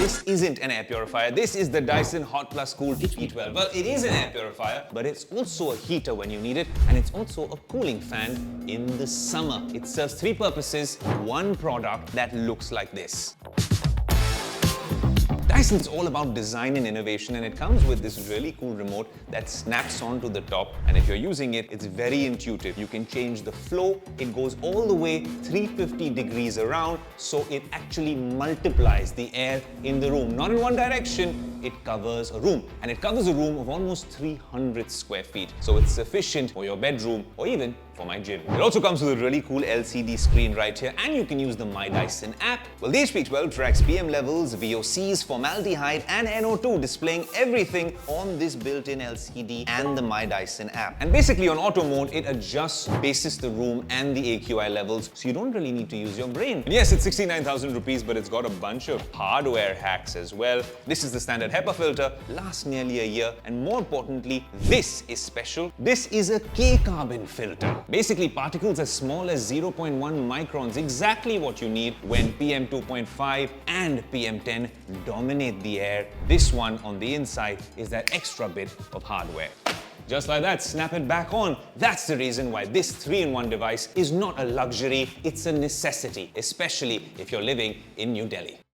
this isn't an air purifier. This is the Dyson Hot Plus Cool HP12. Well, it is an air purifier, but it's also a heater when you need it, and it's also a cooling fan in the summer. It serves three purposes, one product that looks like this. Dyson's all about design and innovation, and it comes with this really cool remote that snaps onto the top, and if you're using it, it's very intuitive. You can change the flow. It goes all the way 350 degrees around, so it actually multiplies the air in the room. Not in one direction, it covers a room, and it covers a room of almost 300 square feet, so it's sufficient for your bedroom or even for my gym. It also comes with a really cool LCD screen right here, and you can use the My Dyson app. Well, the HP12 tracks PM levels, VOCs, formaldehyde, and NO2, displaying everything on this built-in LCD and the My Dyson app. And basically on auto mode, it adjusts basis the room and the AQI levels, so you don't really need to use your brain. And yes, it's 69,000 rupees, but it's got a bunch of hardware hacks as well. This is the standard HEPA filter, lasts nearly a year, and more importantly, this is special. This is a K-carbon filter. Basically, particles as small as 0.1 microns, exactly what you need when PM 2.5 and PM 10 dominate the air. This one on the inside is that extra bit of hardware. Just like that, snap it back on. That's the reason why this 3-in-1 device is not a luxury, it's a necessity, especially if you're living in New Delhi.